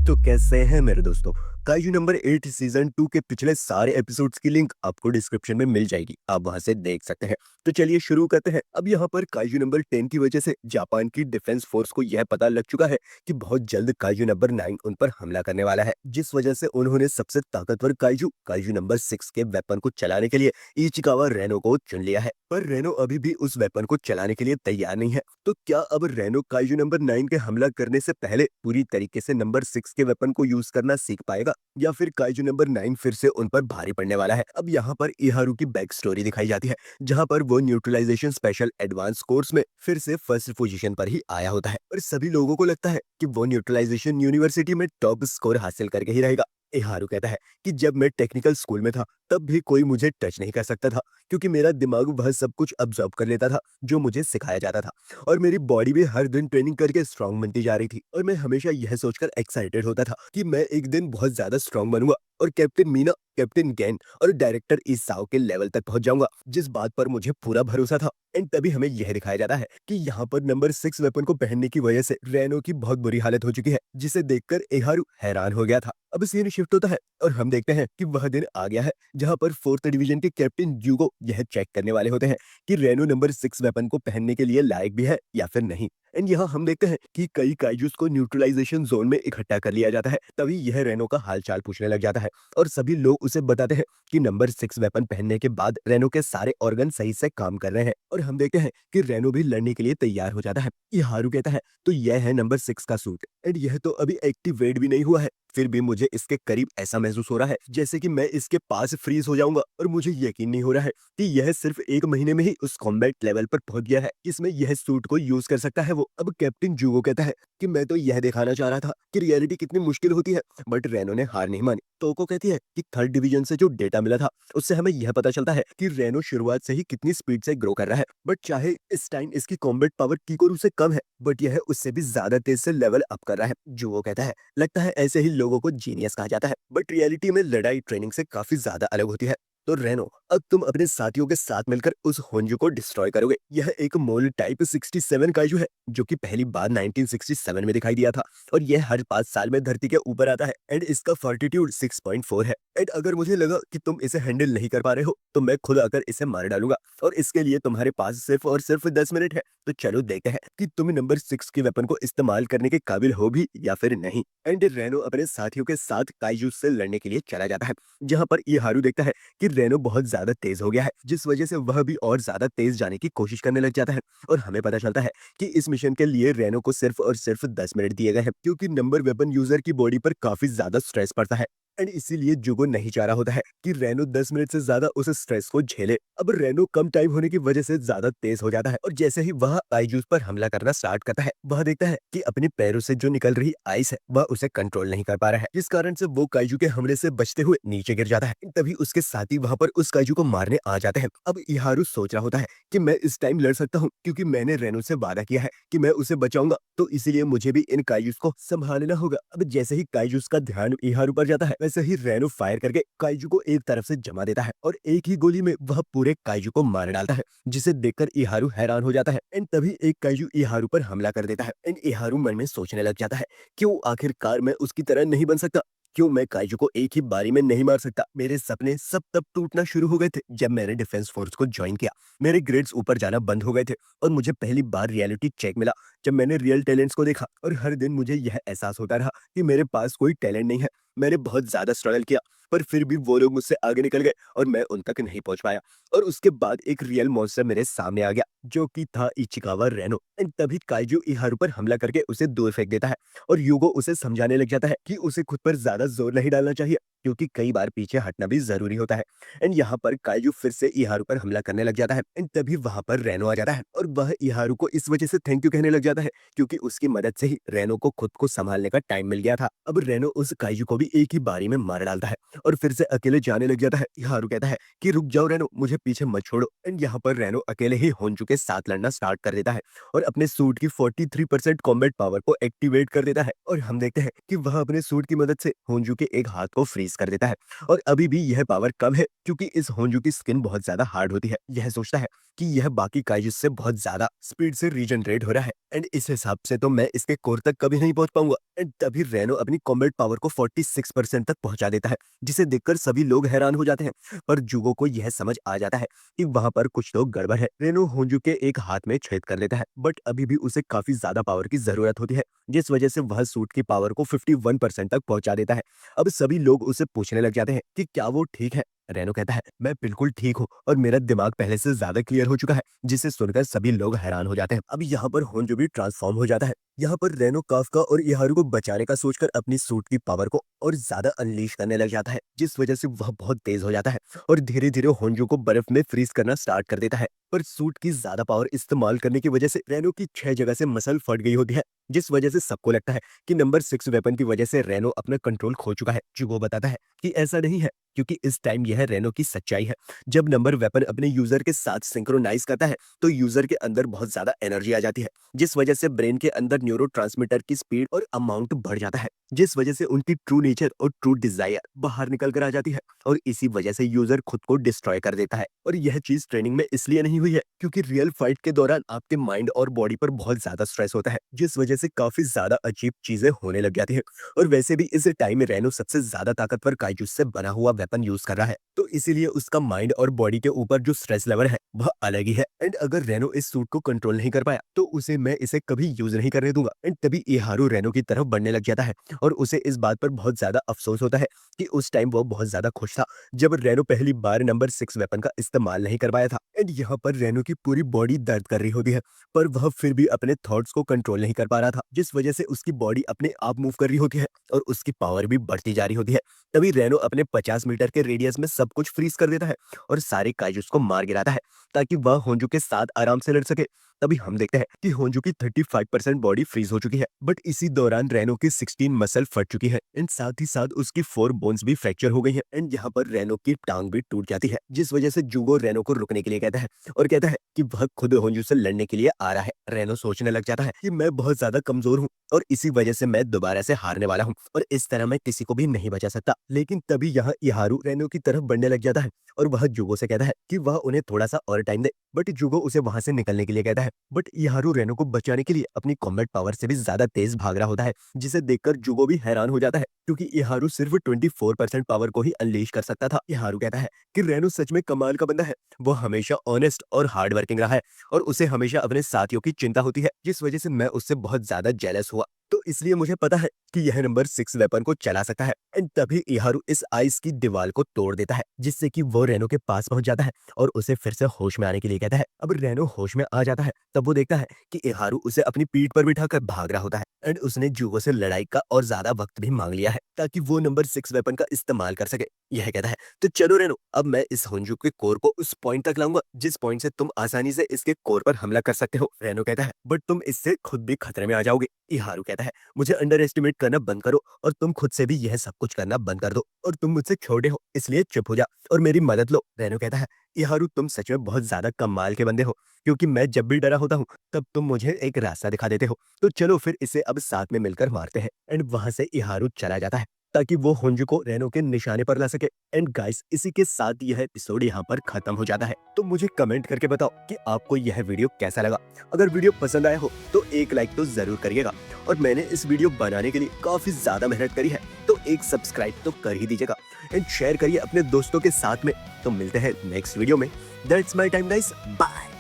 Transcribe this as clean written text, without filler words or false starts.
तो कैसे हैं मेरे दोस्तों। काइजू नंबर 8 सीजन 2 के पिछले सारे एपिसोड्स की लिंक आपको डिस्क्रिप्शन में मिल जाएगी, आप वहां से देख सकते हैं। तो चलिए शुरू करते हैं। अब यहाँ पर काइजू नंबर 10 की वजह से जापान की डिफेंस फोर्स को यह पता लग चुका है कि बहुत जल्द काइजू नंबर 9 उन पर हमला करने वाला है, जिस वजह से उन्होंने सबसे ताकतवर काइजू काइजू नंबर 6 के वेपन को चलाने के लिए इचिकावा रेनो को चुन लिया है। पर रेनो अभी भी उस वेपन को चलाने के लिए तैयार नहीं है। तो क्या अब रेनो काइजू नंबर 9 के हमला करने से पहले पूरी तरीके से नंबर 6 के वेपन को यूज करना सीख पाएगा, या फिर काइजू नंबर 9 फिर से उन पर भारी पड़ने वाला है। अब यहाँ पर इहारू की बैक स्टोरी दिखाई जाती है, जहाँ पर वो न्यूट्रलाइजेशन स्पेशल एडवांस कोर्स में फिर से फर्स्ट पोजीशन पर ही आया होता है, और सभी लोगों को लगता है कि वो न्यूट्रलाइजेशन यूनिवर्सिटी में टॉप स्कोर हासिल करके ही रहेगा। इहारू कहता है कि जब मैं टेक्निकल स्कूल में था तब भी कोई मुझे टच नहीं कर सकता था, क्योंकि मेरा दिमाग वह सब कुछ अब्जॉर्ब कर लेता था जो मुझे सिखाया जाता था, और मेरी बॉडी भी हर दिन ट्रेनिंग करके स्ट्रांग बनती जा रही थी। और मैं हमेशा यह सोचकर एक्साइटेड होता था कि मैं एक दिन बहुत ज्यादा स्ट्रांग बनूंगा और कैप्टन मीना, कैप्टन गैन और डायरेक्टर ईसाओ के लेवल तक पहुंच जाऊंगा, जिस बात पर मुझे पूरा भरोसा था। एंड तभी हमें यह दिखाया जाता है कि यहाँ पर नंबर 6 वेपन को पहनने की वजह से रेनो की बहुत बुरी हालत हो चुकी है, जिसे देखकर एहारू हैरान हो गया था। अब सीन शिफ्ट होता है और हम देखते हैं कि वह दिन आ गया है जहां पर 4th डिवीजन के कैप्टन यूगो यह चेक करने वाले होते हैं कि रेनो नंबर 6 वेपन को पहनने के लिए लायक भी है या फिर नहीं। एंड यहाँ हम देखते हैं कि कई काइजूस को न्यूट्रलाइजेशन जोन में इकट्ठा कर लिया जाता है। तभी यह रेनो का हालचाल पूछने लग जाता है, और सभी लोग उसे बताते हैं कि नंबर 6 वेपन पहनने के बाद रेनो के सारे ऑर्गन सही से काम कर रहे हैं। और हम देखते हैं कि रेनो भी लड़ने के लिए तैयार हो जाता है। ये हारू कहता है तो यह है नंबर 6 का सूट, एंड यह तो अभी एक्टिवेट भी नहीं हुआ है, फिर भी मुझे इसके करीब ऐसा महसूस हो रहा है जैसे कि मैं इसके पास फ्रीज हो जाऊंगा, और मुझे यकीन नहीं हो रहा है कि यह सिर्फ 1 महीने में ही उस कॉम्बैट लेवल पर पहुंच गया है इसमें यह सूट को यूज कर सकता है वो। अब कैप्टन जूगो कहता है कि मैं तो यह दिखाना चाह रहा था कि रियलिटी कितनी मुश्किल होती है, बट रेनो ने हार नहीं मानी। तोको कहती है कि 3rd डिवीजन से जो डेटा मिला था उससे हमें यह पता चलता है कि रेनो शुरुआत से ही कितनी स्पीड से ग्रो कर रहा है, बट चाहे इस टाइम इसकी कॉम्बैट पावर किकोरू से कम है, बट यह उससे भी ज्यादा तेज से लेवल अप कर रहा है। जूगो कहता है लगता है ऐसे ही लोगों को जीनियस कहा जाता है, बट रियलिटी में लड़ाई ट्रेनिंग से काफी ज्यादा अलग होती है। तो रेनो, अब तुम अपने साथियों के साथ मिलकर उस होंजू को डिस्ट्रॉय करोगे। यह एक मोल टाइप 67 काइजू है जो कि पहली बार 1967 में दिखाई दिया था, और यह हर 5 साल में धरती के ऊपर आता है। एंड इसका फॉर्टिट्यूड 6.4 है। एंड अगर मुझे लगा कि तुम इसे हैंडल नहीं कर पा रहे हो तो मैं खुद आकर इसे मार डालूंगा, और इसके लिए तुम्हारे पास सिर्फ और सिर्फ 10 मिनट है। तो चलो देखते हैं कि तुम नंबर 6 के वेपन को इस्तेमाल करने के काबिल हो भी या फिर नहीं। एंड रेनो अपने साथियों के साथ काइजू से लड़ने के लिए चला जाता है, जहां पर इहारू देखता है कि रेनो बहुत ज्यादा तेज हो गया है, जिस वजह से वह भी और ज्यादा तेज जाने की कोशिश करने लग जाता है। और हमें पता चलता है कि इस मिशन के लिए रेनो को सिर्फ और सिर्फ 10 मिनट दिए गए हैं, क्योंकि नंबर वेपन यूजर की बॉडी पर काफी ज्यादा स्ट्रेस पड़ता है। एंड इसीलिए जुगो नहीं चाह रहा होता है कि रेनो 10 मिनट से ज्यादा उस स्ट्रेस को झेले। अब रेनो कम टाइम होने की वजह से ज्यादा तेज हो जाता है, और जैसे ही वह काइजूस पर हमला करना स्टार्ट करता है, वह देखता है कि अपने पैरों से जो निकल रही आइस है वह उसे कंट्रोल नहीं कर पा रहा है, जिस कारण से वो काइजू के हमले से बचते हुए नीचे गिर जाता है। तभी उसके साथी वहां पर उस काइजू को मारने आ जाते हैं। अब इहारू सोच रहा होता है कि मैं इस टाइम लड़ सकता हूँ, क्योंकि मैंने रेनो से वादा किया है कि मैं उसे बचाऊंगा, तो इसीलिए मुझे भी इन काइजूस को संभालना होगा। अब जैसे ही काइजूस का ध्यान इहारू पर जाता है, वैसे ही रेनो फायर करके काइजू को एक तरफ से जमा देता है, और एक ही गोली में वह पूरे काइजू को मार डालता है, जिसे देखकर इहारू हैरान हो जाता है। एंड तभी एक काइजू इहारू पर हमला कर देता है। एंड इहारू मन में सोचने लग जाता है, क्यों आखिरकार मैं उसकी तरह नहीं बन सकता, क्यों मैं काइजू को एक ही बारी में नहीं मार सकता। मेरे सपने सब तब टूटना शुरू हो गए थे जब मैंने डिफेंस फोर्स को ज्वाइन किया। मेरे ग्रेड्स ऊपर जाना बंद हो गए थे, और मुझे पहली बार रियलिटी चेक मिला जब मैंने रियल टैलेंट्स को देखा। और हर दिन मुझे यह एहसास होता रहा कि मेरे पास कोई टैलेंट नहीं है। मैंने बहुत ज्यादा स्ट्रगल किया, पर फिर भी वो लोग मुझसे आगे निकल गए और मैं उन तक नहीं पहुंच पाया। और उसके बाद एक रियल मॉन्स्टर मेरे सामने आ गया, जो कि था इचिकावा रेनो। एंड तभी काइजू इहारू पर हमला करके उसे दूर फेंक देता है, और यूगो उसे समझाने लग जाता है कि उसे खुद पर ज्यादा जोर नहीं डालना चाहिए, क्योंकि कई बार पीछे हटना भी जरूरी होता है। एंड यहाँ पर काइजू फिर से इहारू पर हमला करने लग जाता है। एंड तभी वहां पर रेनो आ जाता है, और वह इहारू को इस वजह से थैंक यू कहने लग जाता है, क्योंकि उसकी मदद से ही रेनो को खुद को संभालने का टाइम मिल गया था। अब रेनो उस काइजू को भी भी एक ही बारी में मार डालता है और फिर से अकेले जाने लग जाता है। हारू कहता है कि रुक जाओ रेनो, मुझे पीछे मत छोड़ो। एंड यहाँ पर रेनो अकेले ही होंजू के साथ लड़ना स्टार्ट कर देता है और अपने सूट की 43% कॉम्बैट पावर को एक्टिवेट कर देता है और हम देखते हैं कि वह अपने सूट की मदद से होंजू के एक हाथ को फ्रीज कर देता है। और अभी भी यह पावर कम है क्योंकि इस होंजू की स्किन बहुत ज्यादा हार्ड होती है। यह सोचता है कि यह बाकी काइजुस से बहुत ज्यादा स्पीड से रीजनरेट हो रहा है एंड इस हिसाब से तो मैं इसके कोर तक कभी नहीं पहुंच पाऊंगा। एंड तभी रेनो अपनी कॉम्बैट पावर को 46% तक पहुंचा देता है, जिसे देखकर सभी लोग हैरान हो जाते हैं। पर जुगो को यह समझ आ जाता है कि वहां पर कुछ तो गड़बड़ है। रेनो होंजू के एक हाथ में छेद कर देता है बट अभी भी उसे काफी ज्यादा पावर की जरूरत होती है, जिस वजह से वह सूट की पावर को 51% तक पहुंचा देता है। अब सभी लोग उसे पूछने लग जाते हैं कि क्या वो ठीक है। रेनो कहता है मैं बिल्कुल ठीक हूँ और मेरा दिमाग पहले से ज्यादा क्लियर हो चुका है, जिसे सुनकर सभी लोग हैरान हो जाते हैं। अब यहाँ पर होंजू भी ट्रांसफॉर्म हो जाता है। यहाँ पर रेनो काफका और इहारू को बचाने का सोचकर अपनी सूट की पावर को और ज्यादा अनलीश करने लग जाता है, जिस वजह से वह बहुत तेज हो जाता है और धीरे धीरे होंजू को बर्फ में फ्रीज करना स्टार्ट कर देता है। पर सूट की ज्यादा पावर इस्तेमाल करने की वजह से रेनो की 6 जगह से मसल फट गई होती है, जिस वजह से सबको लगता है कि नंबर 6 वेपन की वजह से रेनो अपना कंट्रोल खो चुका है। जुगो बताता है कि ऐसा नहीं है क्योंकि इस टाइम यह रेनो की सच्चाई है। जब नंबर वेपन अपने यूजर के साथ सिंक्रोनाइज करता है तो यूजर के अंदर बहुत ज्यादा एनर्जी आ जाती है, जिस वजह से ब्रेन के अंदर न्यूरोट्रांसमीटर की स्पीड और अमाउंट बढ़ जाता है, जिस वजह से उनकी ट्रू नेचर और ट्रू डिजायर बाहर निकल कर आ जाती है और इसी वजह से यूजर खुद को डिस्ट्रॉय कर देता है। और यह चीज ट्रेनिंग में इसलिए नहीं हुई है क्योंकि रियल फाइट के दौरान आपके माइंड और बॉडी पर बहुत ज्यादा स्ट्रेस होता है, जिस वजह से काफी ज्यादा अजीब चीजें होने लग जाती है। और वैसे भी इस टाइम में रेनो सबसे ज्यादा ताकतवर काइजू से बना हुआ वेपन यूज कर रहा है, तो इसीलिए उसका माइंड और बॉडी के ऊपर जो स्ट्रेस लेवल है वह अलग ही है। एंड अगर रेनो इस सूट को कंट्रोल नहीं कर पाया तो उसे मैं इसे कभी यूज नहीं करने दूंगा। एंड तभी इहारू रेनो की तरफ बढ़ने लग जाता है और उसे इस बात पर बहुत ज्यादा अफसोस होता है कि उस टाइम वो बहुत ज्यादा खुश था जब रेनो पहली बार नंबर 6 वेपन का इस्तेमाल नहीं कर पाया था। एंड यहाँ पर रेनो की पूरी बॉडी दर्द कर रही होती है पर वह फिर भी अपने थॉट्स को कंट्रोल नहीं कर पा रहा था, जिस वजह से उसकी बॉडी अपने आप मूव कर रही होती है और उसकी पावर भी बढ़ती जा रही होती है। तभी रेनो अपने 50 मीटर के रेडियस में सब कुछ फ्रीज कर देता है और सारे काइजूस को मार गिराता है ताकि वह होंजू के साथ आराम से लड़ सके। तभी हम देखते हैं कि होंजू की 35% बॉडी फ्रीज हो चुकी है बट इसी दौरान रेनो की 16 मसल फट चुकी है एंड साथ ही साथ उसकी 4 बोन्स भी फ्रैक्चर हो गई है। एंड यहाँ पर रेनो की टांग भी टूट जाती है, जिस वजह से जुगो रेनो को रुकने के लिए कहता है और कहता है कि वह खुद होंजू से लड़ने के लिए आ रहा है। रेनो सोचने लग जाता है कि मैं बहुत ज्यादा कमजोर हूँ और इसी वजह से मैं दोबारा से हारने वाला हूँ और इस तरह मैं किसी को भी नहीं बचा सकता। लेकिन तभी यहाँ इहारू रेनो की तरफ बढ़ने लग जाता है और वह जुगो से कहता है कि वह उन्हें थोड़ा सा और टाइम दे, बट जुगो उसे वहां से निकलने के लिए कहता है। बट इहारू रेनो को बचाने के लिए अपनी कॉम्बैट पावर से भी ज्यादा तेज भाग रहा होता है, जिसे देखकर जुगो भी हैरान हो जाता है क्योंकि इहारू सिर्फ 24% पावर को ही अनलीश कर सकता था। इहारू कहता है कि रेनो सच में कमाल का बंदा है, वो हमेशा ऑनेस्ट और हार्ड वर्किंग रहा है और उसे हमेशा अपने साथियों की चिंता होती है, जिस वजह से मैं उससे बहुत ज्यादा जेलस हुआ, तो इसलिए मुझे पता है कि यह नंबर 6 वेपन को चला सकता है। एंड तभी इहारू इस आइस की दीवार को तोड़ देता है, जिससे कि वो रेनो के पास पहुंच जाता है और उसे फिर से होश में आने के लिए कहता है। अब रेनो होश में आ जाता है तब वो देखता है कि इहारू उसे अपनी पीठ पर बिठाकर भाग रहा होता है एंड उसने जुगो से लड़ाई का और ज्यादा वक्त भी मांग लिया है ताकि वो नंबर 6 वेपन का इस्तेमाल कर सके। यह कहता है तो चलो रेनो, अब मैं इस होंजू के कोर को उस पॉइंट तक लाऊंगा जिस पॉइंट से तुम आसानी से इसके कोर पर हमला कर सकते हो। रेनो कहता है बट तुम इससे खुद भी खतरे में आ जाओगे। इहारू कहता है मुझे अंडर एस्टिमेट करना बंद करो और तुम खुद से भी यह सब कुछ करना बंद कर दो और तुम मुझसे छोटे हो इसलिए चुप हो जा और मेरी मदद लो। रेनो कहता है इहारू तुम सच में बहुत ज्यादा कमाल के बंदे हो क्योंकि मैं जब भी डरा होता हूँ तब तुम मुझे एक रास्ता दिखा देते हो, तो चलो फिर इसे अब साथ में मिलकर मारते हैं। एंड वहां से इहारू चला जाता है ताकि वो होंजू को रेनो के निशाने पर ला सके। एंड गाइस इसी के साथ यह एपिसोड यहाँ पर खत्म हो जाता है। तो मुझे कमेंट करके बताओ कि आपको यह वीडियो कैसा लगा। अगर वीडियो पसंद आया हो तो एक लाइक तो जरूर करिएगा और मैंने इस वीडियो बनाने के लिए काफी ज्यादा मेहनत करी है तो एक सब्सक्राइब तो कर ही दीजिएगा एंड शेयर करिए अपने दोस्तों के साथ में। तो मिलते हैं नेक्स्ट वीडियो में। That's my time guys, bye.